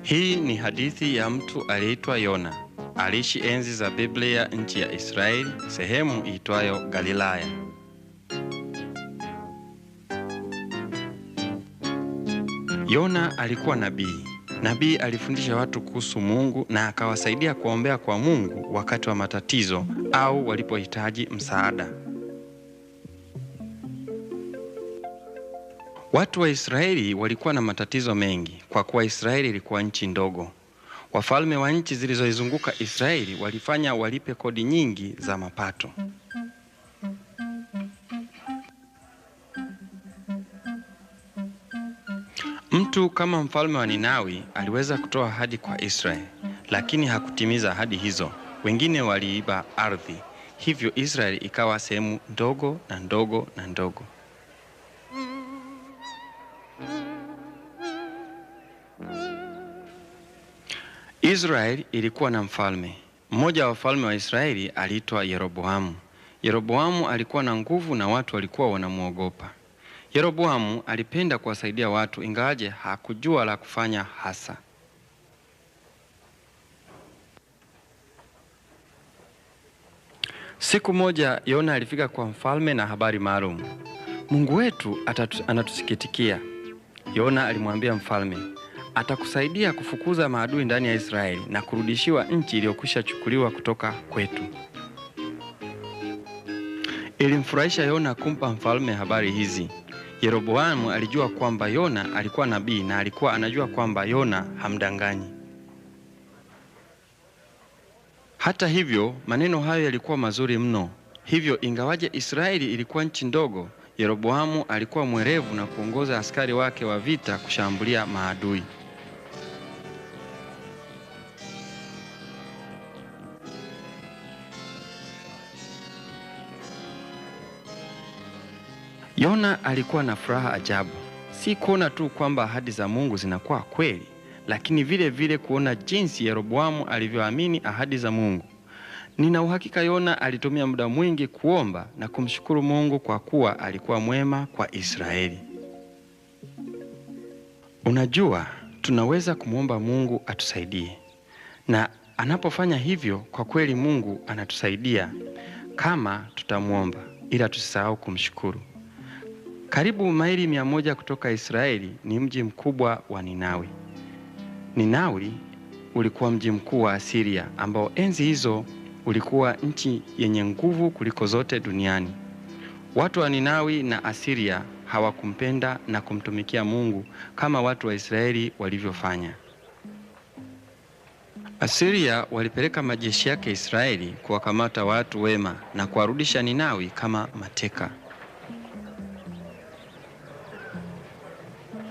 Hii ni hadithi ya mtu aliyeitwa Yona. Aliishi enzi za Biblia nchi ya Israeli, sehemu iitwayo Galilaya. Yona alikuwa nabii. Nabii alifundisha watu kuhusu Mungu na akawasaidia kuombea kwa Mungu wakati wa matatizo au walipohitaji msaada. Watu wa Israeli walikuwa na matatizo mengi kwa kuwa Israeli ilikuwa nchi ndogo. Wafalme wa nchi zilizoizunguka Israeli walifanya walipe kodi nyingi za mapato. Mtu kama mfalme wa Ninawi aliweza kutoa ahadi kwa Israeli, lakini hakutimiza ahadi hizo. Wengine waliiba ardhi. Hivyo Israeli ikawa sehemu ndogo na ndogo na ndogo. Israeli ilikuwa na mfalme. Mmoja wa wafalme wa Israeli aliitwa Yeroboamu. Yeroboamu alikuwa na nguvu na watu walikuwa wanamuogopa. Yeroboamu alipenda kuwasaidia watu ingawaje hakujua la kufanya hasa. Siku moja Yona alifika kwa mfalme na habari maalum. Mungu wetu anatusikitikia. Yona alimwambia mfalme, atakusaidia kufukuza maadui ndani ya Israeli na kurudishiwa nchi iliyokwisha chukuliwa kutoka kwetu. Ilimfurahisha Yona kumpa mfalme habari hizi. Yeroboamu alijua kwamba Yona alikuwa nabii na alikuwa anajua kwamba Yona hamdanganyi. Hata hivyo, maneno hayo yalikuwa mazuri mno. Hivyo ingawaje Israeli ilikuwa nchi ndogo, Yeroboamu alikuwa mwerevu na kuongoza askari wake wa vita kushambulia maadui. Yona alikuwa na furaha ajabu. Si kuona tu kwamba ahadi za Mungu zinakuwa kweli, lakini vile vile kuona jinsi Yeroboamu alivyoamini ahadi za Mungu. Nina uhakika Yona alitumia muda mwingi kuomba na kumshukuru Mungu kwa kuwa alikuwa mwema kwa Israeli. Unajua, tunaweza kumwomba Mungu atusaidie. Na anapofanya hivyo, kwa kweli Mungu anatusaidia kama tutamuomba, ila tusisahau kumshukuru. Karibu maili 100 kutoka Israeli ni mji mkubwa wa Ninawi. Ninawi ulikuwa mji mkuu wa Asiria ambao enzi hizo ulikuwa nchi yenye nguvu kuliko zote duniani. Watu wa Ninawi na Asiria hawakumpenda na kumtumikia Mungu kama watu wa Israeli walivyofanya. Asiria walipeleka majeshi yake Israeli kuwakamata watu wema na kuwarudisha Ninawi kama mateka.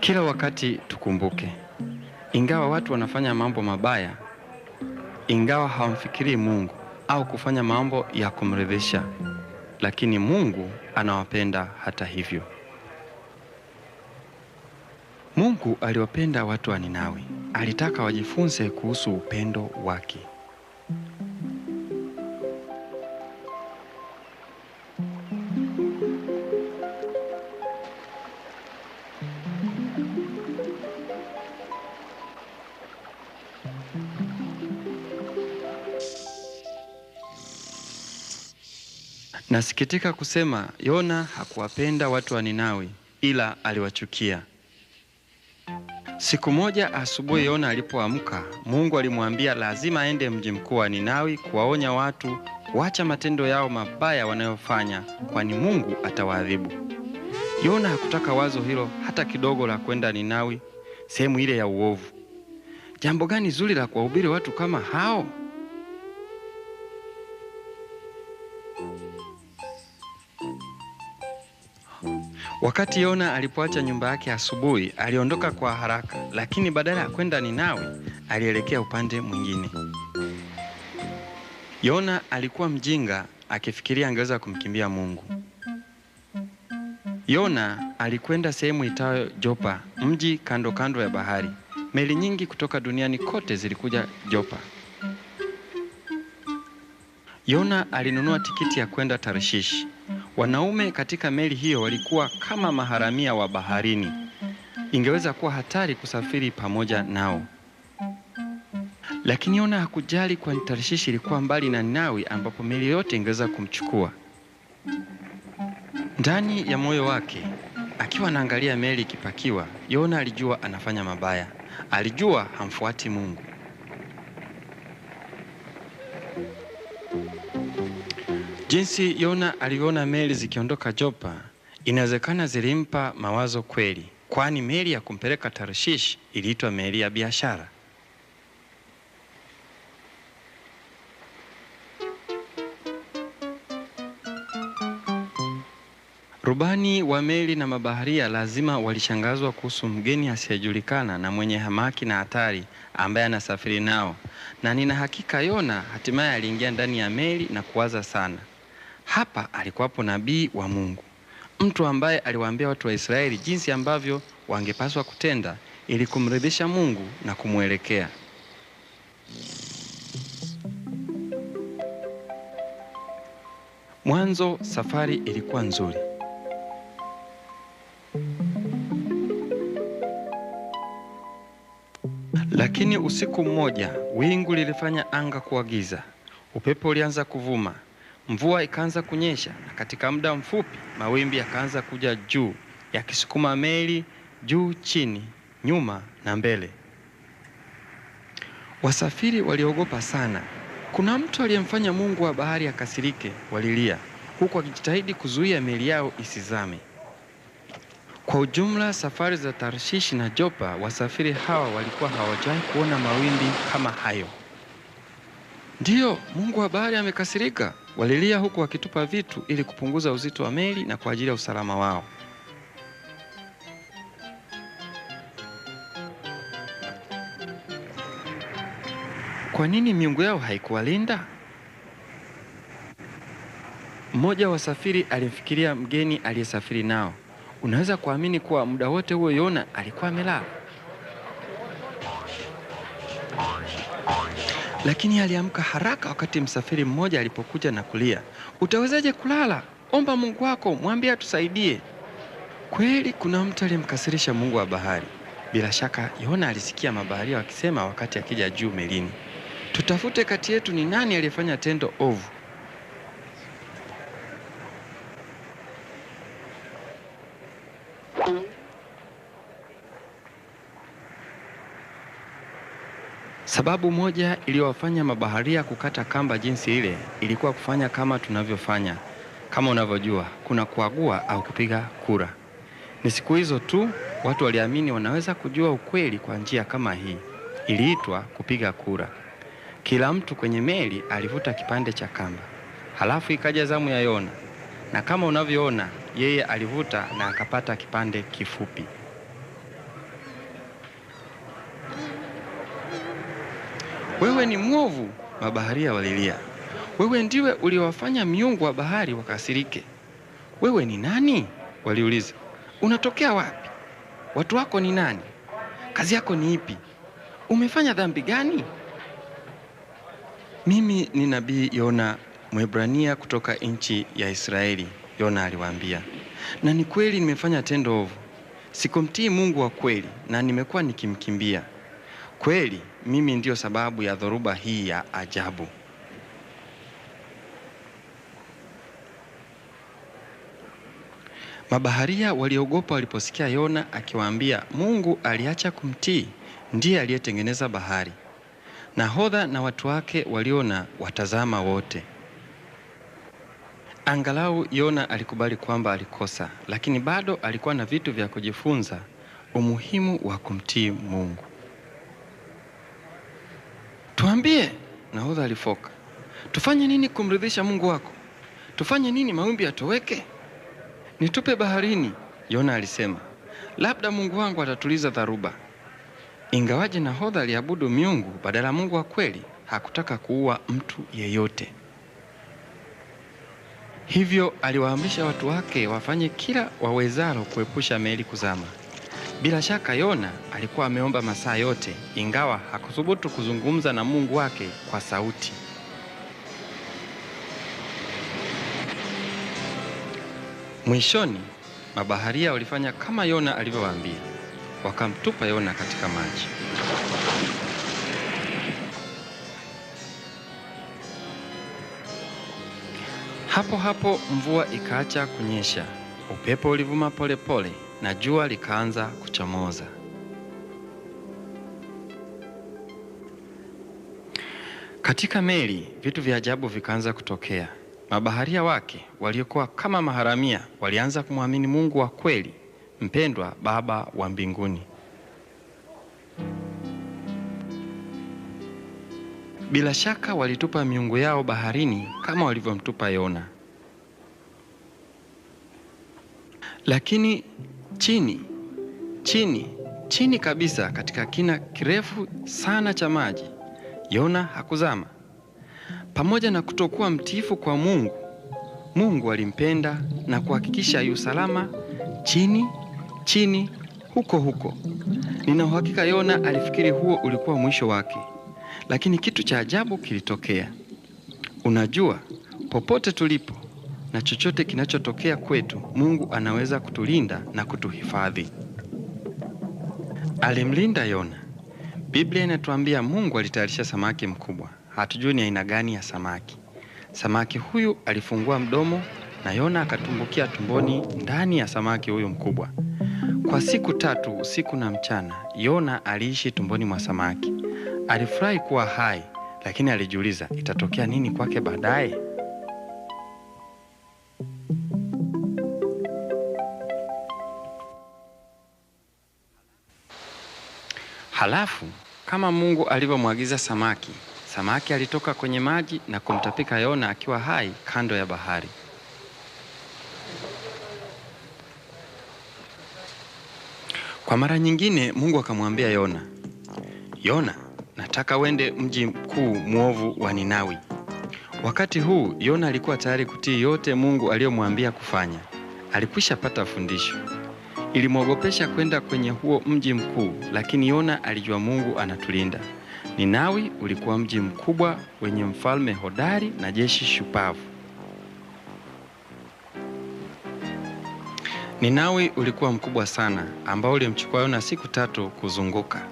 Kila wakati tukumbuke, ingawa watu wanafanya mambo mabaya, ingawa hawamfikirii Mungu au kufanya mambo ya kumridhisha, lakini Mungu anawapenda hata hivyo. Mungu aliwapenda watu wa Ninawi. Alitaka wajifunze kuhusu upendo wake. Nasikitika kusema Yona hakuwapenda watu wa Ninawi, ila aliwachukia. Siku moja asubuhi Yona alipoamka, Mungu alimwambia lazima aende mji mkuu wa Ninawi kuwaonya watu kuacha matendo yao mabaya wanayofanya, kwani Mungu atawaadhibu. Yona hakutaka wazo hilo hata kidogo la kwenda Ninawi. sehemu ile ya uovu. Jambo gani zuri la kuwahubiri watu kama hao? Wakati Yona alipoacha nyumba yake asubuhi, aliondoka kwa haraka, lakini badala ya kwenda Ninawi, alielekea upande mwingine. Yona alikuwa mjinga, akifikiria angeweza kumkimbia Mungu. Yona alikwenda sehemu itayo Jopa, mji kando kando ya bahari. Meli nyingi kutoka duniani kote zilikuja Jopa. Yona alinunua tikiti ya kwenda Tarshishi. Wanaume katika meli hiyo walikuwa kama maharamia wa baharini. Ingeweza kuwa hatari kusafiri pamoja nao. Lakini Yona hakujali, kwani Tarshishi ilikuwa mbali na Ninawi ambapo meli yote ingeweza kumchukua. Ndani ya moyo wake, akiwa anaangalia meli ikipakiwa, Yona alijua anafanya mabaya. Alijua hamfuati Mungu. Jinsi Yona aliona meli zikiondoka Jopa, inawezekana zilimpa mawazo kweli, kwani meli ya kumpeleka Tarshish iliitwa meli ya biashara. Rubani wa meli na mabaharia lazima walishangazwa kuhusu mgeni asiyejulikana na mwenye hamaki na hatari ambaye anasafiri nao. Na nina hakika Yona hatimaye aliingia ndani ya meli na kuwaza sana. Hapa alikuwapo nabii wa Mungu, mtu ambaye aliwaambia watu wa Israeli jinsi ambavyo wangepaswa kutenda ili kumridhisha Mungu na kumwelekea. Mwanzo safari ilikuwa nzuri. Lakini usiku mmoja wingu lilifanya anga kuwa giza. Upepo ulianza kuvuma, mvua ikaanza kunyesha, na katika muda mfupi mawimbi yakaanza kuja juu, yakisukuma meli juu chini, nyuma na mbele. Wasafiri waliogopa sana. Kuna mtu aliyemfanya Mungu wa bahari akasirike, walilia, huku akijitahidi kuzuia meli yao isizame. Kwa ujumla, safari za Tarshishi na Jopa, wasafiri hawa walikuwa hawajawahi kuona mawimbi kama hayo. Ndiyo, Mungu wa bahari amekasirika, walilia huku wakitupa vitu ili kupunguza uzito wa meli na kwa ajili ya usalama wao. Kwa nini miungu yao haikuwalinda? Mmoja wa wasafiri alimfikiria mgeni aliyesafiri nao. Unaweza kuamini kuwa muda wote huo Yona alikuwa amelala? Lakini aliamka haraka wakati msafiri mmoja alipokuja na kulia, "Utawezaje kulala? Omba Mungu wako, mwambie atusaidie." Kweli kuna mtu aliyemkasirisha Mungu wa bahari. Bila shaka Yona alisikia mabaharia wakisema wakati akija juu melini, "Tutafute kati yetu ni nani aliyefanya tendo ovu." Sababu moja iliyowafanya mabaharia kukata kamba jinsi ile ilikuwa kufanya kama tunavyofanya. Kama unavyojua, kuna kuagua au kupiga kura. Ni siku hizo tu watu waliamini wanaweza kujua ukweli kwa njia kama hii. Iliitwa kupiga kura. Kila mtu kwenye meli alivuta kipande cha kamba. Halafu ikaja zamu ya Yona. Na kama unavyoona, yeye alivuta na akapata kipande kifupi. "Wewe ni mwovu," mabaharia walilia. "Wewe ndiwe uliowafanya miungu wa bahari wakasirike." "Wewe ni nani?" waliuliza. "Unatokea wapi? Watu wako ni nani? Kazi yako ni ipi? Umefanya dhambi gani?" "Mimi ni nabii Yona, Mwebrania kutoka nchi ya Israeli," Yona aliwaambia. "Na ni kweli nimefanya tendo ovu. Sikumtii Mungu wa kweli na nimekuwa nikimkimbia. Kweli mimi ndio sababu ya dhoruba hii ya ajabu." Mabaharia waliogopa waliposikia Yona akiwaambia Mungu aliacha kumtii, ndiye aliyetengeneza bahari. Nahodha na watu wake waliona watazama wote. Angalau Yona alikubali kwamba alikosa, lakini bado alikuwa na vitu vya kujifunza. umuhimu wa kumtii Mungu. Tuambie, nahodha alifoka. Tufanye nini kumridhisha Mungu wako? Tufanye nini mawimbi yatoweke? Nitupe baharini, Yona alisema. Labda Mungu wangu atatuliza dharuba. Ingawaje nahodha aliabudu miungu badala Mungu wa kweli, hakutaka kuua mtu yeyote. Hivyo aliwaamrisha watu wake wafanye kila wawezalo kuepusha meli kuzama. Bila shaka Yona alikuwa ameomba masaa yote, ingawa hakuthubutu kuzungumza na Mungu wake kwa sauti. Mwishoni, mabaharia walifanya kama Yona alivyowaambia. Wakamtupa Yona katika maji. Hapo hapo mvua ikaacha kunyesha. Upepo ulivuma pole pole na jua likaanza kuchomoza. Katika meli, vitu vya ajabu vikaanza kutokea. Mabaharia wake waliokuwa kama maharamia walianza kumwamini Mungu wa kweli, mpendwa Baba wa mbinguni. Bila shaka walitupa miungu yao baharini kama walivyomtupa Yona. Lakini chini kabisa katika kina kirefu sana cha maji, Yona hakuzama. Pamoja na kutokuwa mtiifu kwa Mungu, Mungu alimpenda na kuhakikisha yu salama chini huko. Nina uhakika Yona alifikiri huo ulikuwa mwisho wake. Lakini kitu cha ajabu kilitokea. Unajua, popote tulipo na chochote kinachotokea kwetu, Mungu anaweza kutulinda na kutuhifadhi. Alimlinda Yona. Biblia inatuambia Mungu alitayarisha samaki mkubwa. Hatujui ni aina gani ya samaki. Samaki huyu alifungua mdomo na Yona akatumbukia tumboni ndani ya samaki huyu mkubwa. Kwa siku 3 usiku na mchana, Yona aliishi tumboni mwa samaki. Alifurahi kuwa hai, lakini alijiuliza itatokea nini kwake baadaye. Halafu, kama Mungu alivyomwagiza samaki alitoka kwenye maji na kumtapika Yona akiwa hai kando ya bahari. Kwa mara nyingine Mungu akamwambia Yona, Yona, nataka uende mji mkuu mwovu wa Ninawi. Wakati huu Yona alikuwa tayari kutii yote Mungu aliyomwambia kufanya. Alikwisha pata fundisho. Ilimwogopesha kwenda kwenye huo mji mkuu, lakini Yona alijua Mungu anatulinda. Ninawi ulikuwa mji mkubwa wenye mfalme hodari na jeshi shupavu. Ninawi ulikuwa mkubwa sana, ambao ulimchukua Yona siku 3 kuzunguka.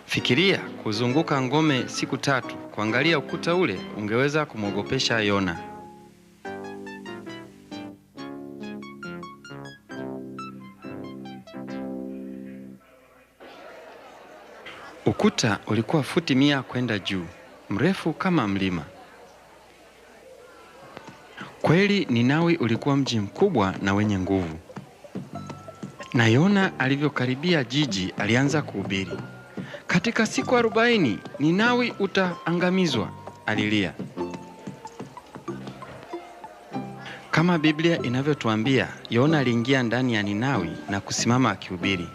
Fikiria kuzunguka ngome siku 3, kuangalia ukuta ule ungeweza kumwogopesha Yona. Ukuta ulikuwa futi 100 kwenda juu, mrefu kama mlima. Kweli Ninawi ulikuwa mji mkubwa na wenye nguvu. Na Yona alivyokaribia jiji alianza kuhubiri. Katika siku 40 Ninawi utaangamizwa, alilia. Kama Biblia inavyotuambia, Yona aliingia ndani ya Ninawi na kusimama akihubiri.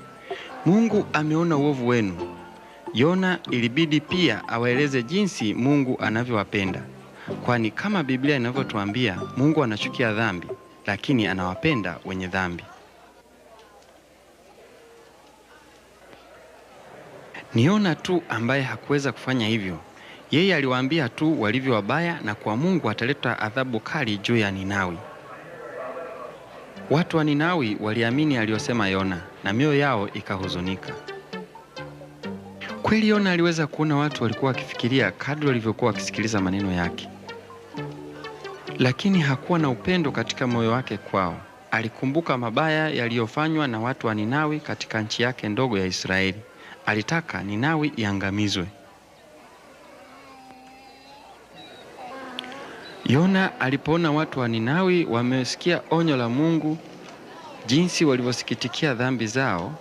Mungu ameona uovu wenu. Yona ilibidi pia awaeleze jinsi Mungu anavyowapenda. Kwani kama Biblia inavyotuambia, Mungu anachukia dhambi, lakini anawapenda wenye dhambi. Ni Yona tu ambaye hakuweza kufanya hivyo. Yeye aliwaambia tu walivyo wabaya na kwa Mungu ataleta adhabu kali juu ya Ninawi. Watu wa Ninawi waliamini aliyosema Yona na mioyo yao ikahuzunika. Kweli Yona aliweza kuona watu walikuwa wakifikiria kadri walivyokuwa wakisikiliza maneno yake. Lakini hakuwa na upendo katika moyo wake kwao. Alikumbuka mabaya yaliyofanywa na watu wa Ninawi katika nchi yake ndogo ya Israeli. Alitaka Ninawi iangamizwe. Yona alipoona watu wa Ninawi wamesikia onyo la Mungu, jinsi walivyosikitikia dhambi zao,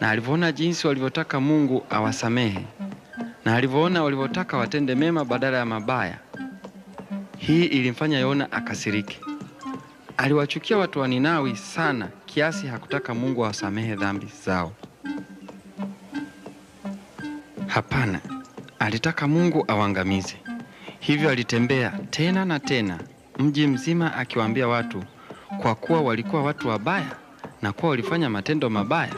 na alivyoona jinsi walivyotaka Mungu awasamehe, na alivyoona walivyotaka watende mema badala ya mabaya, hii ilimfanya Yona akasirike. Aliwachukia watu wa Ninawi sana kiasi hakutaka Mungu awasamehe dhambi zao. Hapana, alitaka Mungu awaangamize. Hivyo alitembea tena na tena mji mzima akiwaambia watu kwa kuwa walikuwa watu wabaya na kuwa walifanya matendo mabaya,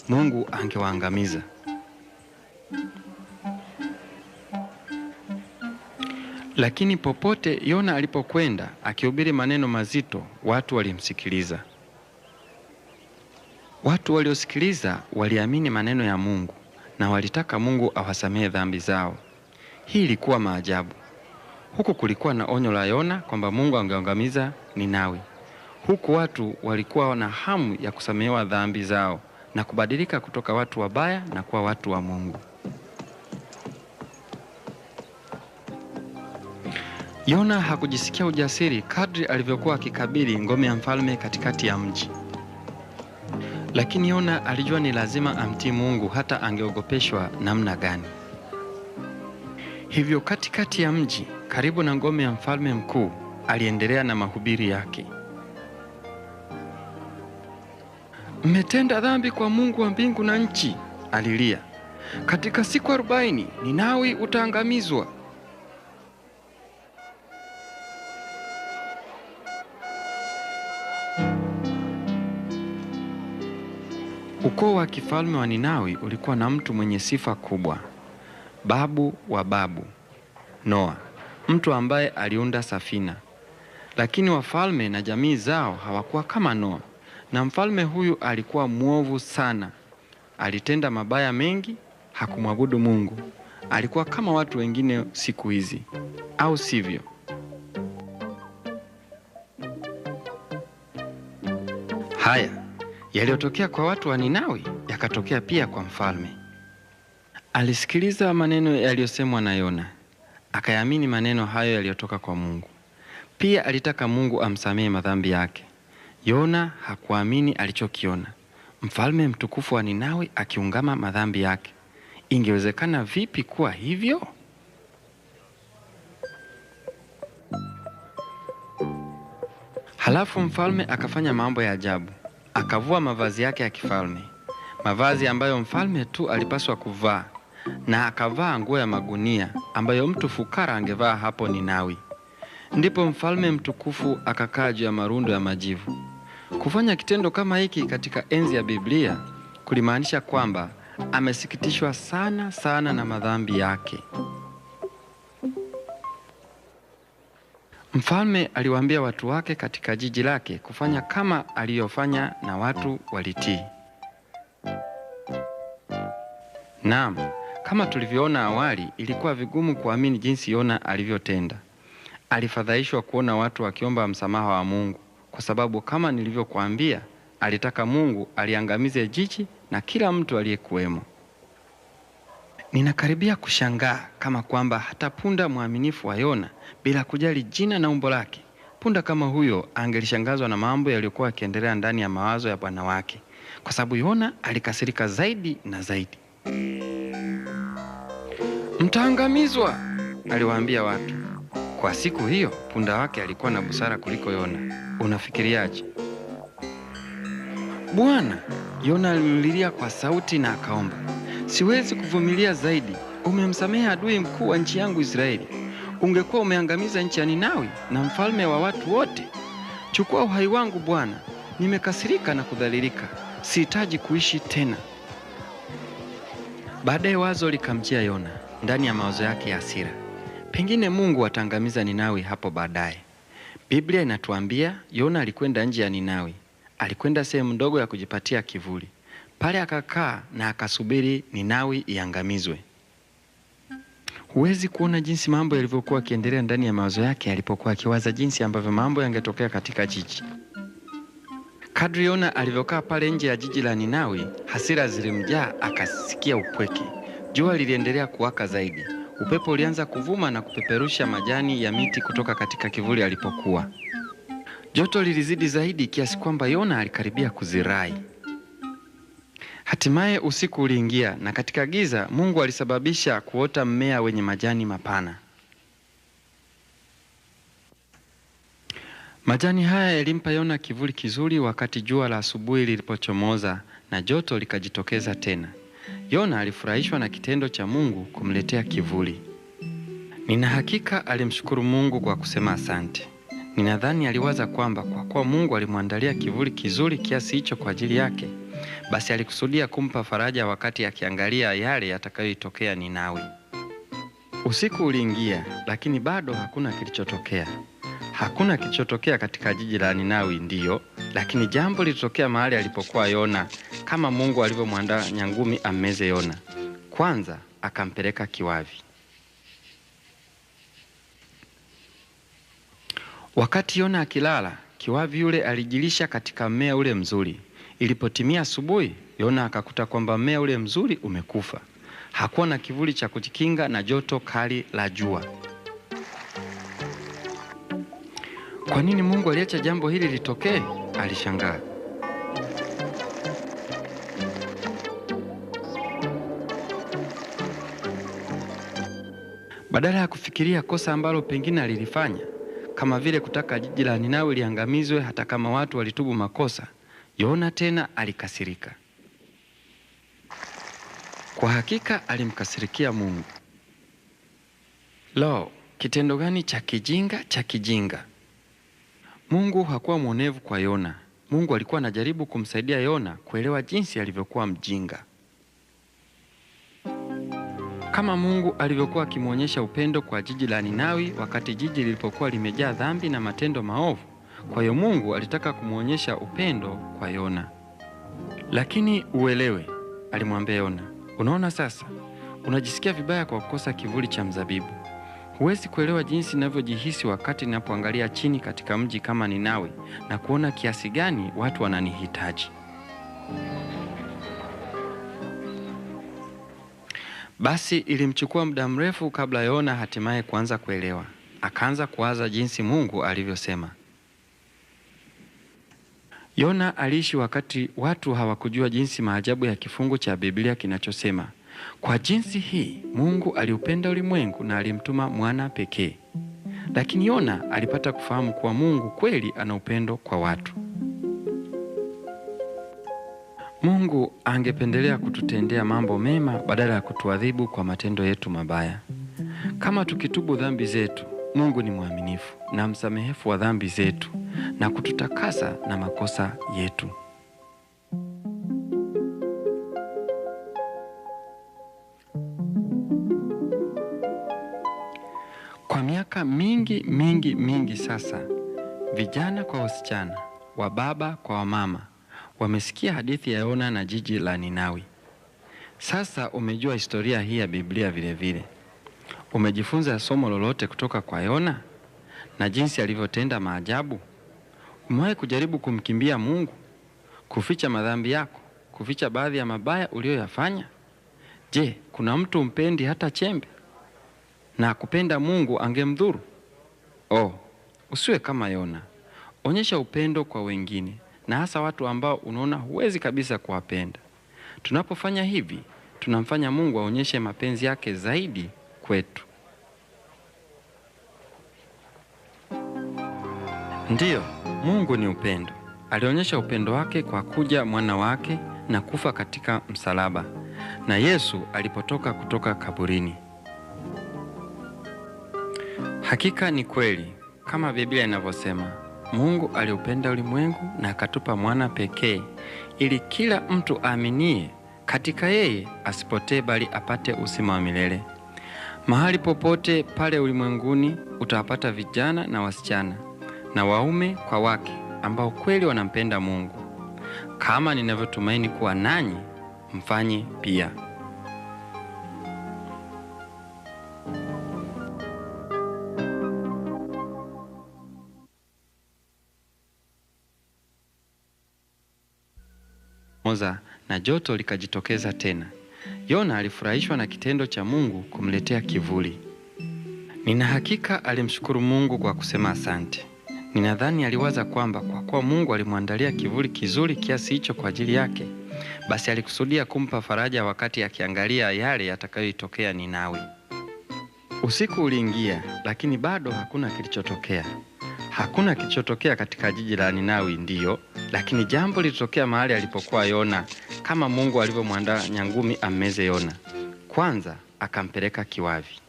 Mungu angewaangamiza. Lakini popote Yona alipokwenda akihubiri maneno mazito, watu walimsikiliza. Watu waliosikiliza waliamini maneno ya Mungu na walitaka Mungu awasamehe dhambi zao. Hii ilikuwa maajabu. Huku kulikuwa na onyo la Yona kwamba Mungu angeangamiza Ninawi. Huku watu walikuwa na hamu ya kusamehewa dhambi zao na kubadilika kutoka watu wabaya na kuwa watu wa Mungu. Yona hakujisikia ujasiri kadri alivyokuwa akikabili ngome ya mfalme katikati ya mji. Lakini Yona alijua ni lazima amtii Mungu hata angeogopeshwa namna gani. Hivyo katikati ya mji, karibu na ngome ya mfalme mkuu, aliendelea na mahubiri yake. Mmetenda dhambi kwa Mungu wa mbingu na nchi, alilia. Katika siku 40 Ninawi utaangamizwa. Ukoo wa kifalme wa Ninawi ulikuwa na mtu mwenye sifa kubwa, babu wa babu, Noa, mtu ambaye aliunda safina. Lakini wafalme na jamii zao hawakuwa kama Noa, na mfalme huyu alikuwa mwovu sana. Alitenda mabaya mengi, hakumwabudu Mungu. Alikuwa kama watu wengine siku hizi, au sivyo? Haya yaliyotokea kwa watu wa Ninawi yakatokea pia kwa mfalme. Alisikiliza maneno yaliyosemwa na Yona, akayaamini maneno hayo yaliyotoka kwa Mungu. Pia alitaka Mungu amsamehe madhambi yake. Yona hakuamini alichokiona, mfalme mtukufu wa Ninawi akiungama madhambi yake. Ingewezekana vipi kuwa hivyo? Halafu mfalme akafanya mambo ya ajabu. Akavua mavazi yake ya kifalme, mavazi ambayo mfalme tu alipaswa kuvaa, na akavaa nguo ya magunia ambayo mtu fukara angevaa hapo Ninawi. Ndipo mfalme mtukufu akakaa juu ya marundo ya majivu. Kufanya kitendo kama hiki katika enzi ya Biblia kulimaanisha kwamba amesikitishwa sana sana na madhambi yake. Mfalme aliwaambia watu wake katika jiji lake kufanya kama aliyofanya, na watu walitii. Naam, kama tulivyoona awali, ilikuwa vigumu kuamini jinsi Yona alivyotenda. Alifadhaishwa kuona watu wakiomba msamaha wa Mungu, kwa sababu kama nilivyokuambia, alitaka Mungu aliangamize jiji na kila mtu aliyekuwemo. Ninakaribia kushangaa kama kwamba hata punda mwaminifu wa Yona, bila kujali jina na umbo lake, punda kama huyo angelishangazwa na mambo yaliyokuwa yakiendelea ndani ya mawazo ya bwana wake, kwa sababu Yona alikasirika zaidi na zaidi. Mtaangamizwa, aliwaambia watu. Kwa siku hiyo, punda wake alikuwa na busara kuliko Yona. Unafikiriaje? Bwana, Yona alililia kwa sauti na akaomba, siwezi kuvumilia zaidi. Umemsamehe adui mkuu wa nchi yangu Israeli. Ungekuwa umeangamiza nchi ya Ninawi na mfalme wa watu wote. Chukua uhai wangu Bwana, nimekasirika na kudhalilika. Sihitaji kuishi tena. Baadaye wazo likamjia Yona ndani ya mawazo yake ya hasira. Pengine Mungu ataangamiza Ninawi hapo baadaye. Biblia inatuambia Yona alikwenda nje ya Ninawi. Alikwenda sehemu ndogo ya kujipatia kivuli. Pale akakaa na akasubiri Ninawi iangamizwe. Huwezi kuona jinsi mambo yalivyokuwa yakiendelea ndani ya mawazo yake alipokuwa akiwaza jinsi ambavyo mambo yangetokea katika jiji. Kadri Yona alivyokaa pale nje ya jiji la Ninawi, hasira zilimjaa, akasikia upweke. Jua liliendelea kuwaka zaidi. Upepo ulianza kuvuma na kupeperusha majani ya miti kutoka katika kivuli alipokuwa. Joto lilizidi zaidi kiasi kwamba Yona alikaribia kuzirai. Hatimaye usiku uliingia, na katika giza Mungu alisababisha kuota mmea wenye majani mapana. Majani haya yalimpa Yona kivuli kizuri wakati jua la asubuhi lilipochomoza na joto likajitokeza tena. Yona alifurahishwa na kitendo cha Mungu kumletea kivuli. Nina hakika alimshukuru Mungu kwa kusema asante. Ninadhani aliwaza kwamba kwa kuwa Mungu alimwandalia kivuli kizuri kiasi hicho kwa ajili yake, basi alikusudia kumpa faraja wakati akiangalia yale yatakayoitokea Ninawi. Usiku uliingia, lakini bado hakuna kilichotokea. Hakuna kilichotokea katika jiji la Ninawi, ndiyo, lakini jambo lilitokea mahali alipokuwa Yona, kama Mungu alivyomwandaa nyangumi ammeze Yona. Kwanza akampeleka kiwavi. Wakati Yona akilala, kiwavi yule alijilisha katika mmea ule mzuri. Ilipotimia asubuhi, Yona akakuta kwamba mmea ule mzuri umekufa. Hakuwa na kivuli cha kujikinga na joto kali la jua. Kwa nini Mungu aliacha jambo hili litokee? Alishangaa. Badala ya kufikiria kosa ambalo pengine alilifanya, kama vile kutaka jiji la Ninawi liangamizwe hata kama watu walitubu makosa, Yona tena alikasirika. Kwa hakika alimkasirikia Mungu. Lo, kitendo gani cha kijinga! Mungu hakuwa mwonevu kwa Yona. Mungu alikuwa anajaribu kumsaidia Yona kuelewa jinsi alivyokuwa mjinga. Kama Mungu alivyokuwa akimwonyesha upendo kwa jiji la Ninawi wakati jiji lilipokuwa limejaa dhambi na matendo maovu, kwa hiyo Mungu alitaka kumwonyesha upendo kwa Yona. Lakini uelewe, alimwambia Yona, unaona sasa, unajisikia vibaya kwa kukosa kivuli cha mzabibu. Huwezi kuelewa jinsi ninavyojihisi wakati ninapoangalia chini katika mji kama Ninawi na kuona kiasi gani watu wananihitaji. Basi ilimchukua muda mrefu kabla Yona hatimaye kuanza kuelewa. Akaanza kuwaza jinsi Mungu alivyosema. Yona aliishi wakati watu hawakujua jinsi maajabu ya kifungu cha Biblia kinachosema, kwa jinsi hii Mungu aliupenda ulimwengu na alimtuma mwana pekee. Lakini Yona alipata kufahamu kuwa Mungu kweli ana upendo kwa watu. Mungu angependelea kututendea mambo mema badala ya kutuadhibu kwa matendo yetu mabaya. Kama tukitubu dhambi zetu, Mungu ni mwaminifu na msamehefu wa dhambi zetu na kututakasa na makosa yetu. Kwa miaka mingi sasa, vijana kwa wasichana, wababa kwa wamama, wamesikia hadithi ya Yona na jiji la Ninawi. Sasa umejua historia hii ya Biblia vile vile. Umejifunza somo lolote kutoka kwa Yona na jinsi alivyotenda maajabu? Umewahi kujaribu kumkimbia Mungu, kuficha madhambi yako, kuficha baadhi ya mabaya uliyoyafanya? Je, kuna mtu umpendi hata chembe? Na kupenda Mungu angemdhuru? Usiwe kama Yona. Onyesha upendo kwa wengine, na hasa watu ambao unaona huwezi kabisa kuwapenda. Tunapofanya hivi, tunamfanya Mungu aonyeshe mapenzi yake zaidi kwetu. Ndiyo, Mungu ni upendo. Alionyesha upendo wake kwa kuja mwana wake na kufa katika msalaba. Na Yesu alipotoka kutoka kaburini. Hakika ni kweli, kama Biblia inavyosema, Mungu aliupenda ulimwengu na akatupa mwana pekee ili kila mtu aaminie katika yeye asipotee bali apate uzima wa milele. Mahali popote pale ulimwenguni utawapata vijana na wasichana na waume kwa wake ambao kweli wanampenda Mungu. Kama ninavyotumaini kuwa nanyi mfanye pia. Na joto likajitokeza tena. Yona alifurahishwa na kitendo cha Mungu kumletea kivuli. Nina hakika alimshukuru Mungu kwa kusema asante. Ninadhani aliwaza kwamba kwa kuwa Mungu alimwandalia kivuli kizuri kiasi hicho kwa ajili yake, Basi alikusudia kumpa faraja wakati akiangalia yale yatakayotokea Ninawi. Usiku uliingia, lakini bado hakuna kilichotokea. Hakuna kilichotokea katika jiji la Ninawi, ndiyo, lakini jambo lilitokea mahali alipokuwa Yona, kama Mungu alivyomwandaa nyangumi ammeze Yona. Kwanza akampeleka kiwavi.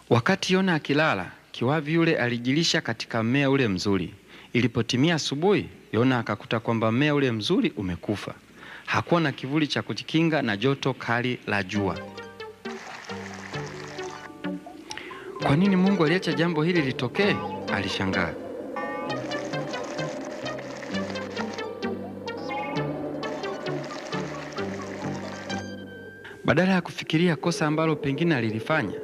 Wakati Yona akilala, kiwavi yule alijilisha katika mmea ule mzuri. Ilipotimia asubuhi, Yona akakuta kwamba mmea ule mzuri umekufa. Hakuwa na kivuli cha kujikinga na joto kali la jua. Kwa nini Mungu aliacha jambo hili litokee? Alishangaa. Badala ya kufikiria kosa ambalo pengine alilifanya,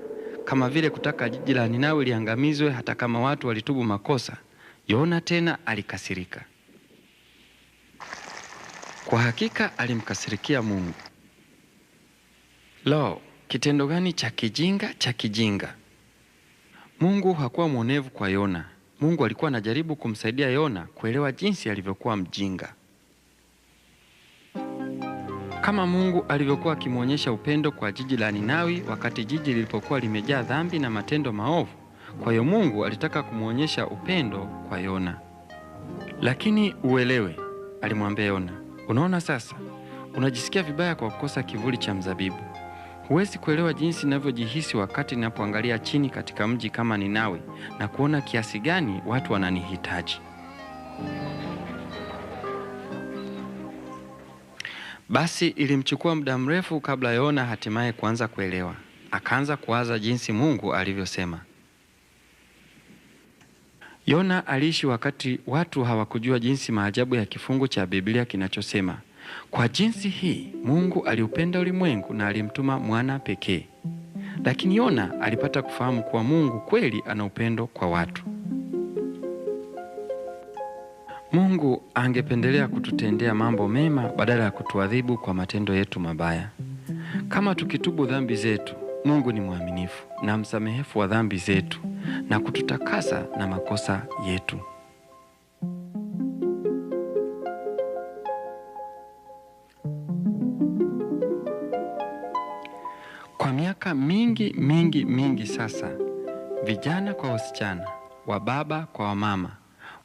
kama vile kutaka jiji la Ninawi liangamizwe hata kama watu walitubu makosa, Yona tena alikasirika. Kwa hakika alimkasirikia Mungu. Lo, kitendo gani cha kijinga! Mungu hakuwa mwonevu kwa Yona. Mungu alikuwa anajaribu kumsaidia Yona kuelewa jinsi alivyokuwa mjinga. Kama Mungu alivyokuwa akimwonyesha upendo kwa jiji la Ninawi wakati jiji lilipokuwa limejaa dhambi na matendo maovu, kwa hiyo Mungu alitaka kumwonyesha upendo kwa Yona. Lakini uelewe, alimwambia Yona, unaona sasa, unajisikia vibaya kwa kukosa kivuli cha mzabibu. Huwezi kuelewa jinsi ninavyojihisi wakati ninapoangalia chini katika mji kama Ninawi na kuona kiasi gani watu wananihitaji. Basi ilimchukua muda mrefu kabla Yona hatimaye kuanza kuelewa. Akaanza kuwaza jinsi Mungu alivyosema. Yona aliishi wakati watu hawakujua jinsi maajabu ya kifungu cha Biblia kinachosema, kwa jinsi hii Mungu aliupenda ulimwengu na alimtuma mwana pekee. Lakini Yona alipata kufahamu kuwa Mungu kweli ana upendo kwa watu. Mungu angependelea kututendea mambo mema badala ya kutuadhibu kwa matendo yetu mabaya. Kama tukitubu dhambi zetu, Mungu ni mwaminifu na msamehefu wa dhambi zetu na kututakasa na makosa yetu. Kwa miaka mingi sasa, vijana kwa wasichana, wababa kwa wamama,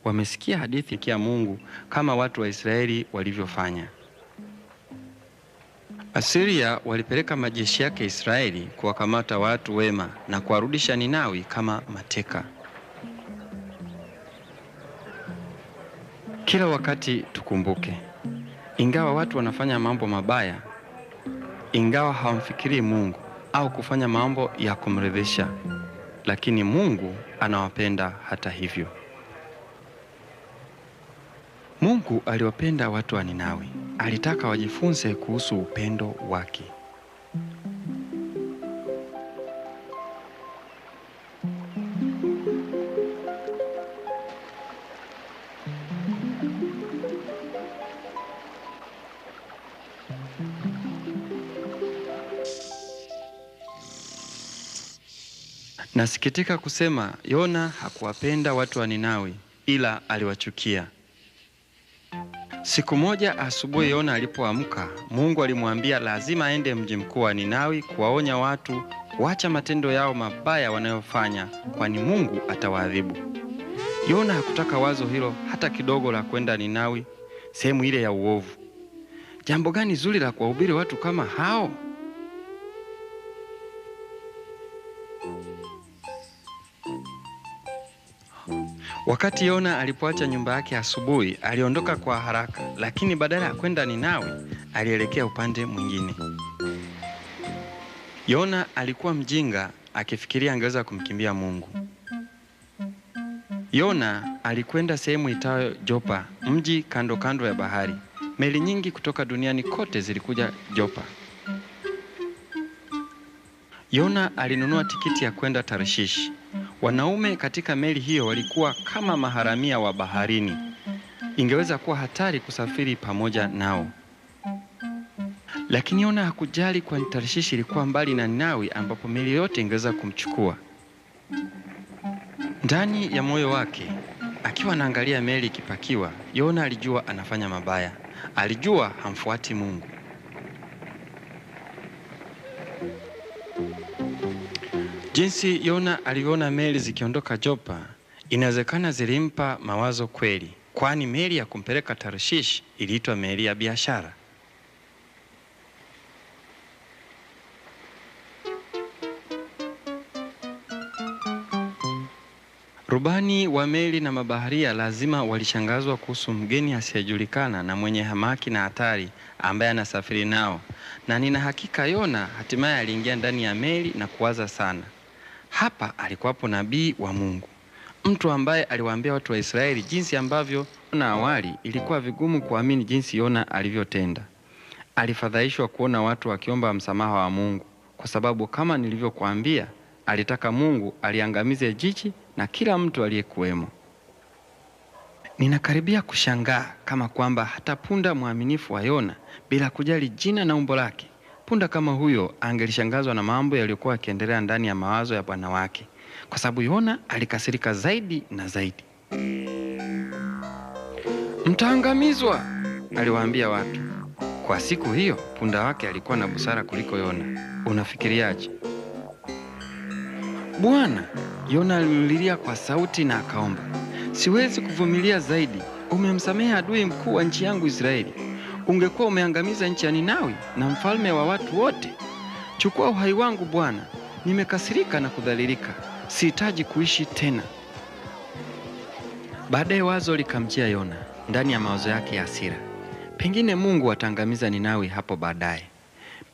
wamesikia hadithi ya Mungu kama watu wa Israeli walivyofanya. Asiria walipeleka majeshi yake Israeli kuwakamata watu wema na kuwarudisha Ninawi kama mateka. Kila wakati tukumbuke, ingawa watu wanafanya mambo mabaya, ingawa hawamfikiri Mungu au kufanya mambo ya kumridhisha, lakini Mungu anawapenda hata hivyo. Mungu aliwapenda watu wa Ninawi. Alitaka wajifunze kuhusu upendo wake. Nasikitika kusema Yona hakuwapenda watu wa Ninawi, ila aliwachukia. Siku moja asubuhi Yona alipoamka, Mungu alimwambia lazima aende mji mkuu wa Ninawi kuwaonya watu kuacha matendo yao mabaya wanayofanya, kwani Mungu atawaadhibu. Yona hakutaka wazo hilo hata kidogo la kwenda Ninawi, sehemu ile ya uovu. Jambo gani zuri la kuwahubiri watu kama hao? Wakati Yona alipoacha nyumba yake asubuhi, aliondoka kwa haraka, lakini badala ya kwenda Ninawi, alielekea upande mwingine. Yona alikuwa mjinga, akifikiria angeweza kumkimbia Mungu. Yona alikwenda sehemu itayo Jopa, mji kando ya bahari. Meli nyingi kutoka duniani kote zilikuja Jopa. Yona alinunua tikiti ya kwenda Tarshishi. Wanaume katika meli hiyo walikuwa kama maharamia wa baharini. Ingeweza kuwa hatari kusafiri pamoja nao. Lakini Yona hakujali, kwani Tarshishi ilikuwa mbali na Ninawi ambapo meli yote ingeweza kumchukua. Ndani ya moyo wake Akiwa anaangalia meli ikipakiwa, Yona alijua anafanya mabaya. Alijua hamfuati Mungu. Jinsi Yona aliona meli zikiondoka Jopa, inawezekana zilimpa mawazo kweli, kwani meli ya kumpeleka Tarshish iliitwa meli ya biashara. Rubani wa meli na mabaharia lazima walishangazwa kuhusu mgeni asiyejulikana na mwenye hamaki na hatari ambaye anasafiri nao. Na nina hakika Yona hatimaye aliingia ndani ya meli na kuwaza sana. Hapa alikuwapo nabii wa Mungu, mtu ambaye aliwaambia watu wa Israeli jinsi ambavyo na awali ilikuwa vigumu kuamini jinsi Yona alivyotenda. Alifadhaishwa kuona watu wakiomba msamaha wa Mungu, kwa sababu kama nilivyokuambia, alitaka Mungu aliangamize jiji na kila mtu aliyekuwemo. Ninakaribia kushangaa kama kwamba hata punda mwaminifu wa Yona, bila kujali jina na umbo lake, punda kama huyo angelishangazwa na mambo yaliyokuwa yakiendelea ndani ya mawazo ya bwana wake, kwa sababu Yona alikasirika zaidi na zaidi. Mtaangamizwa, aliwaambia watu. Kwa siku hiyo punda wake alikuwa na busara kuliko Yona. Unafikiriaje? Bwana, Yona alililia kwa sauti na akaomba, siwezi kuvumilia zaidi. Umemsamehe adui mkuu wa nchi yangu Israeli. Ungekuwa umeangamiza nchi ya Ninawi na mfalme wa watu wote. Chukua uhai wangu Bwana, nimekasirika na kudhalilika. Sihitaji kuishi tena. Baadaye wazo likamjia Yona ndani ya mawazo yake ya hasira. Pengine Mungu ataangamiza Ninawi hapo baadaye.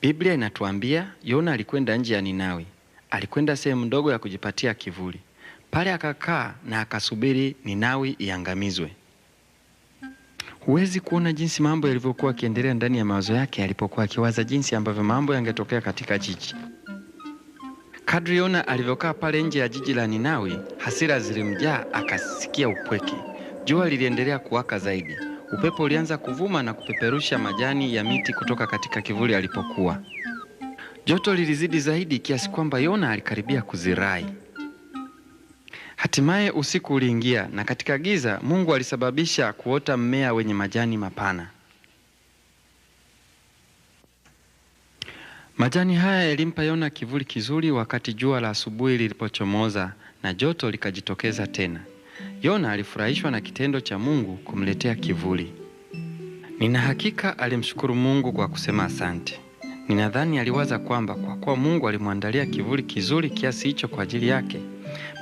Biblia inatuambia Yona alikwenda nje ya Ninawi. Alikwenda sehemu ndogo ya kujipatia kivuli. Pale akakaa na akasubiri Ninawi iangamizwe. Huwezi kuona jinsi mambo yalivyokuwa yakiendelea ndani ya mawazo yake alipokuwa akiwaza jinsi ambavyo mambo yangetokea katika jiji. Kadri Yona alivyokaa pale nje ya jiji la Ninawi, hasira zilimjaa, akasikia upweke. Jua liliendelea kuwaka zaidi. Upepo ulianza kuvuma na kupeperusha majani ya miti kutoka katika kivuli alipokuwa. Joto lilizidi zaidi kiasi kwamba Yona alikaribia kuzirai. Hatimaye usiku uliingia, na katika giza Mungu alisababisha kuota mmea wenye majani mapana. Majani haya yalimpa Yona kivuli kizuri wakati jua la asubuhi lilipochomoza na joto likajitokeza tena. Yona alifurahishwa na kitendo cha Mungu kumletea kivuli. Nina hakika alimshukuru Mungu kwa kusema asante. Ninadhani aliwaza kwamba kwa kuwa Mungu alimwandalia kivuli kizuri kiasi hicho kwa ajili yake,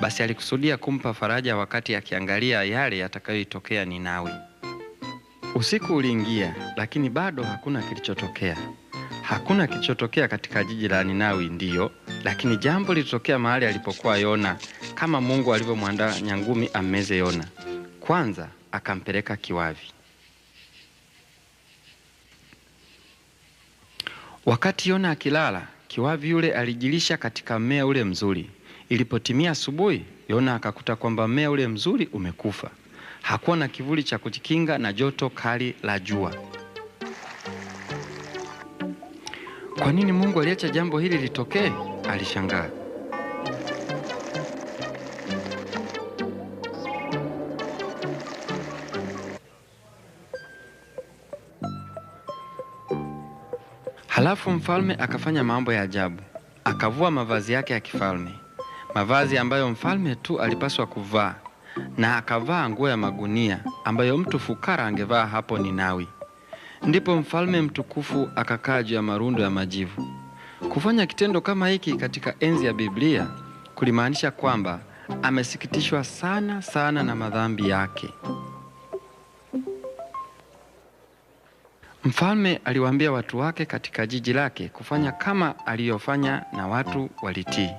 basi alikusudia kumpa faraja wakati akiangalia yale yatakayoitokea Ninawi. Usiku uliingia, lakini bado hakuna kilichotokea. Hakuna kilichotokea katika jiji la Ninawi, ndiyo, lakini jambo lilitokea mahali alipokuwa Yona, kama Mungu alivyomwandaa nyangumi ammeze Yona. Kwanza akampeleka kiwavi. Wakati Yona akilala, kiwavi yule alijilisha katika mmea ule mzuri. Ilipotimia asubuhi, Yona akakuta kwamba mmea ule mzuri umekufa. Hakuwa na kivuli cha kujikinga na joto kali la jua. Kwa nini Mungu aliacha jambo hili litokee? Alishangaa. Halafu mfalme akafanya mambo ya ajabu. Akavua mavazi yake ya kifalme, mavazi ambayo mfalme tu alipaswa kuvaa, na akavaa nguo ya magunia ambayo mtu fukara angevaa hapo Ninawi. Ndipo mfalme mtukufu akakaa juu ya marundo ya majivu. Kufanya kitendo kama hiki katika enzi ya Biblia kulimaanisha kwamba amesikitishwa sana sana na madhambi yake. Mfalme aliwaambia watu wake katika jiji lake kufanya kama aliyofanya, na watu walitii.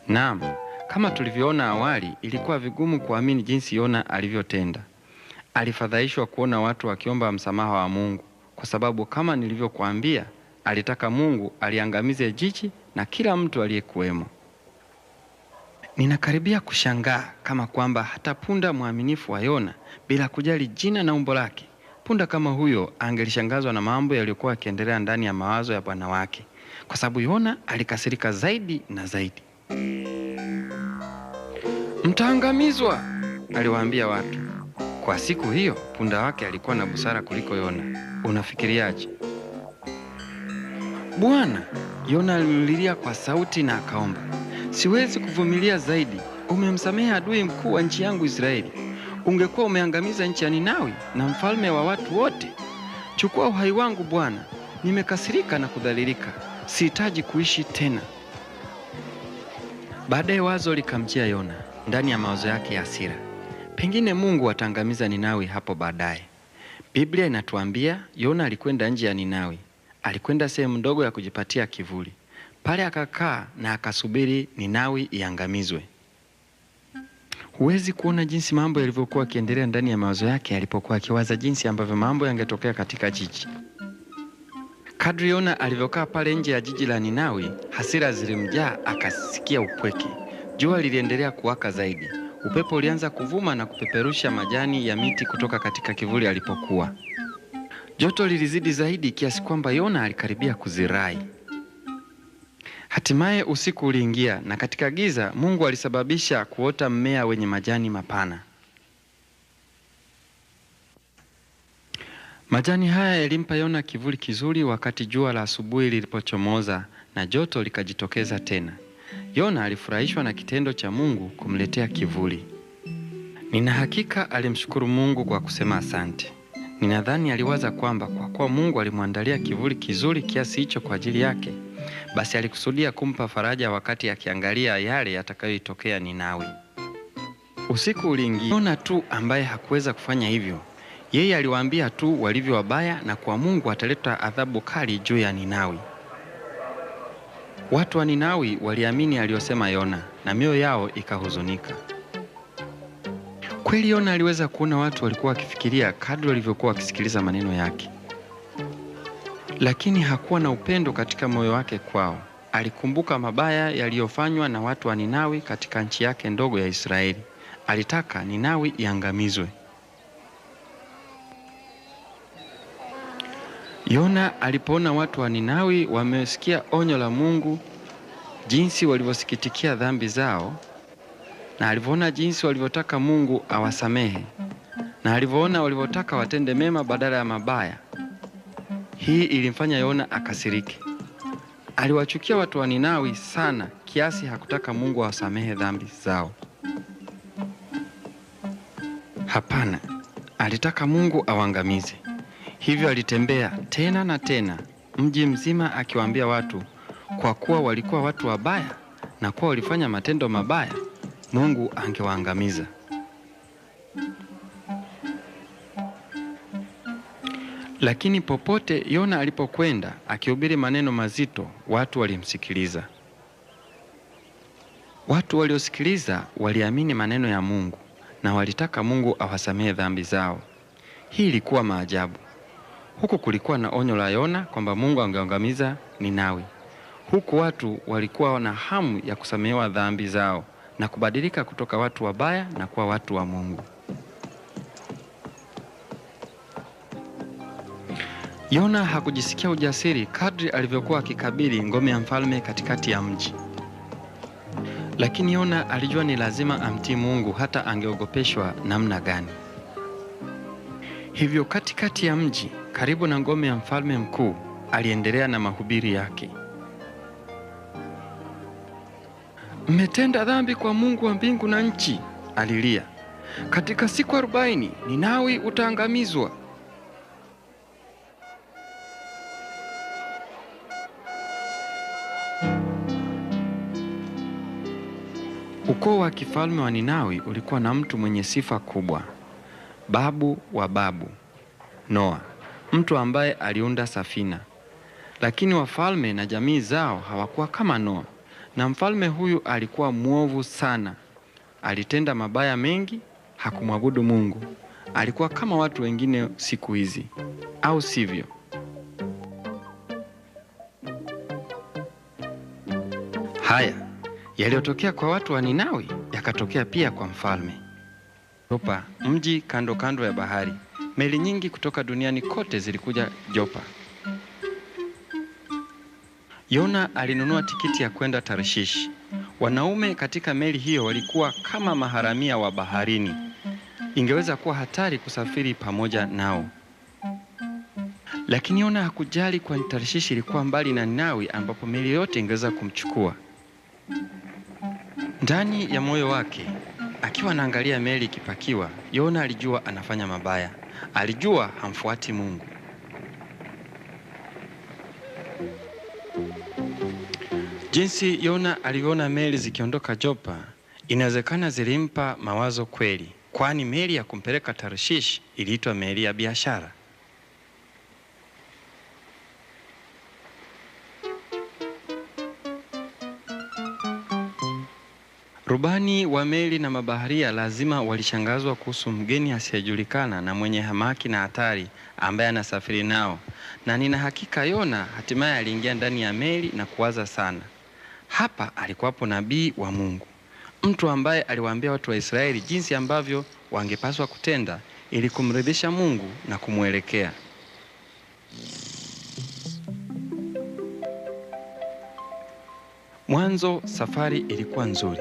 Naam, kama tulivyoona awali, ilikuwa vigumu kuamini jinsi Yona alivyotenda. Alifadhaishwa kuona watu wakiomba msamaha wa Mungu, kwa sababu kama nilivyokuambia, alitaka Mungu aliangamize jiji na kila mtu aliyekuwemo. Ninakaribia kushangaa kama kwamba hata punda mwaminifu wa Yona, bila kujali jina na umbo lake, punda kama huyo angelishangazwa na mambo yaliyokuwa yakiendelea ndani ya mawazo ya bwana wake, kwa sababu Yona alikasirika zaidi na zaidi. "Mtaangamizwa," aliwaambia watu. Kwa siku hiyo, punda wake alikuwa na busara kuliko Yona. Unafikiriaje? "Bwana," Yona alililia kwa sauti na akaomba, "siwezi kuvumilia zaidi. Umemsamehe adui mkuu wa nchi yangu Israeli. Ungekuwa umeangamiza nchi ya Ninawi na mfalme wa watu wote. Chukua uhai wangu Bwana. Nimekasirika na kudhalilika. Sihitaji kuishi tena." Baadaye wazo likamjia Yona ndani ya mawazo yake ya hasira. Pengine Mungu ataangamiza Ninawi hapo baadaye. Biblia inatuambia Yona alikwenda nje ya Ninawi. Alikwenda sehemu ndogo ya kujipatia kivuli. Pale akakaa na akasubiri Ninawi iangamizwe. Huwezi kuona jinsi mambo yalivyokuwa yakiendelea ndani ya mawazo yake alipokuwa akiwaza jinsi ambavyo mambo yangetokea katika jiji. Kadri Yona alivyokaa pale nje ya jiji la Ninawi, hasira zilimjaa, akasikia upweke. Jua liliendelea kuwaka zaidi. Upepo ulianza kuvuma na kupeperusha majani ya miti kutoka katika kivuli alipokuwa. Joto lilizidi zaidi kiasi kwamba Yona alikaribia kuzirai. Hatimaye usiku uliingia na katika giza Mungu alisababisha kuota mmea wenye majani mapana. Majani haya yalimpa Yona kivuli kizuri wakati jua la asubuhi lilipochomoza na joto likajitokeza tena. Yona alifurahishwa na kitendo cha Mungu kumletea kivuli. Nina hakika alimshukuru Mungu kwa kusema asante. Ninadhani aliwaza kwamba kwa kuwa Mungu alimwandalia kivuli kizuri kiasi hicho kwa ajili yake, basi alikusudia kumpa faraja wakati akiangalia yale yatakayoitokea Ninawi. Usiku uliingia. Yona tu ambaye hakuweza kufanya hivyo. Yeye aliwaambia tu walivyo wabaya na kwa Mungu ataleta adhabu kali juu ya Ninawi. Watu wa Ninawi waliamini aliyosema Yona na mioyo yao ikahuzunika. Kweli Yona aliweza kuona watu walikuwa wakifikiria kadri walivyokuwa wakisikiliza maneno yake. Lakini hakuwa na upendo katika moyo wake kwao. Alikumbuka mabaya yaliyofanywa na watu wa Ninawi katika nchi yake ndogo ya Israeli. Alitaka Ninawi iangamizwe. Yona alipoona watu wa Ninawi wamesikia onyo la Mungu, jinsi walivyosikitikia dhambi zao, na alivyoona jinsi walivyotaka Mungu awasamehe, na alivyoona walivyotaka watende mema badala ya mabaya, hii ilimfanya Yona akasirike. Aliwachukia watu wa Ninawi sana kiasi hakutaka Mungu awasamehe dhambi zao. Hapana, alitaka Mungu awaangamize. Hivyo alitembea tena na tena mji mzima akiwaambia watu kwa kuwa walikuwa watu wabaya na kuwa walifanya matendo mabaya, Mungu angewaangamiza. Lakini popote Yona alipokwenda akihubiri maneno mazito, watu walimsikiliza. Watu waliosikiliza waliamini maneno ya Mungu na walitaka Mungu awasamehe dhambi zao. Hii ilikuwa maajabu. Huku kulikuwa na onyo la Yona kwamba Mungu angeangamiza Ninawi. Huku watu walikuwa na hamu ya kusamehewa dhambi zao na kubadilika kutoka watu wabaya na kuwa watu wa Mungu. Yona hakujisikia ujasiri kadri alivyokuwa akikabili ngome ya mfalme katikati ya mji. Lakini Yona alijua ni lazima amtii Mungu hata angeogopeshwa namna gani. Hivyo katikati ya mji, karibu na ngome ya mfalme mkuu, aliendelea na mahubiri yake. "Mmetenda dhambi kwa Mungu wa mbingu na nchi," alilia. "Katika siku 40 Ninawi utaangamizwa." Ukoo wa kifalme wa Ninawi ulikuwa na mtu mwenye sifa kubwa. Babu wa babu, Noa, mtu ambaye aliunda safina. Lakini wafalme na jamii zao hawakuwa kama Noa, na mfalme huyu alikuwa mwovu sana. Alitenda mabaya mengi, hakumwabudu Mungu. Alikuwa kama watu wengine siku hizi, au sivyo? Haya, yaliyotokea kwa watu wa Ninawi yakatokea pia kwa mfalme. Jopa, mji kando kando ya bahari. Meli nyingi kutoka duniani kote zilikuja Jopa. Yona alinunua tikiti ya kwenda Tarshish. Wanaume katika meli hiyo walikuwa kama maharamia wa baharini. Ingeweza kuwa hatari kusafiri pamoja nao. Lakini Yona hakujali, kwani Tarshishi ilikuwa mbali na Ninawi ambapo meli yote ingeweza kumchukua. Ndani ya moyo wake, akiwa anaangalia meli ikipakiwa, Yona alijua anafanya mabaya. Alijua hamfuati Mungu. Jinsi Yona aliona meli zikiondoka Jopa, inawezekana zilimpa mawazo kweli, kwani meli ya kumpeleka Tarshish iliitwa meli ya biashara. Rubani wa meli na mabaharia lazima walishangazwa kuhusu mgeni asiyejulikana na mwenye hamaki na hatari ambaye anasafiri nao. Na nina hakika Yona hatimaye aliingia ndani ya meli na kuwaza sana. Hapa alikuwapo nabii wa Mungu. Mtu ambaye aliwaambia watu wa Israeli jinsi ambavyo wangepaswa kutenda ili kumridhisha Mungu na kumwelekea. Mwanzo safari ilikuwa nzuri.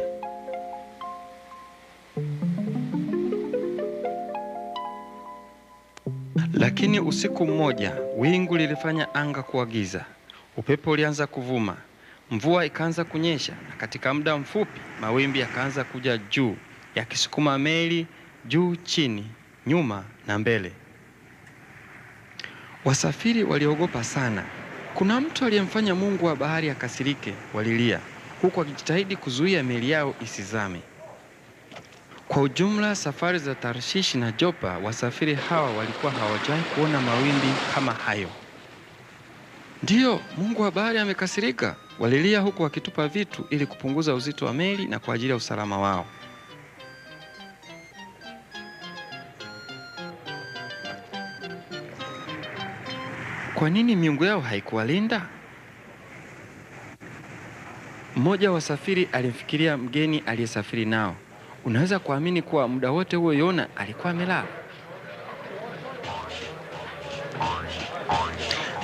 Lakini usiku mmoja, wingu lilifanya anga kuwa giza. Upepo ulianza kuvuma, mvua ikaanza kunyesha, na katika muda mfupi mawimbi yakaanza kuja juu, yakisukuma meli juu chini, nyuma na mbele. Wasafiri waliogopa sana. Kuna mtu aliyemfanya Mungu wa bahari akasirike, walilia, huku akijitahidi kuzuia meli yao isizame. Kwa ujumla, safari za Tarshishi na Jopa, wasafiri hawa walikuwa hawajawahi kuona mawimbi kama hayo. Ndiyo, Mungu wa bahari amekasirika, walilia huku wakitupa vitu ili kupunguza uzito wa meli na kwa ajili ya usalama wao. Kwa nini miungu yao haikuwalinda? Mmoja wa wasafiri alimfikiria mgeni aliyesafiri nao. Unaweza kuamini kuwa muda wote huo Yona alikuwa amelala.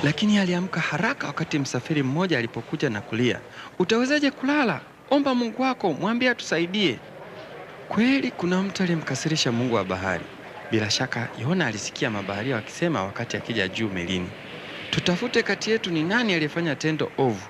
Lakini aliamka haraka wakati msafiri mmoja alipokuja na kulia, "Utawezaje kulala? Omba Mungu wako, mwambie atusaidie." Kweli kuna mtu aliyemkasirisha Mungu wa bahari. Bila shaka Yona alisikia mabaharia wakisema wakati akija juu melini, "Tutafute kati yetu ni nani aliyefanya tendo ovu,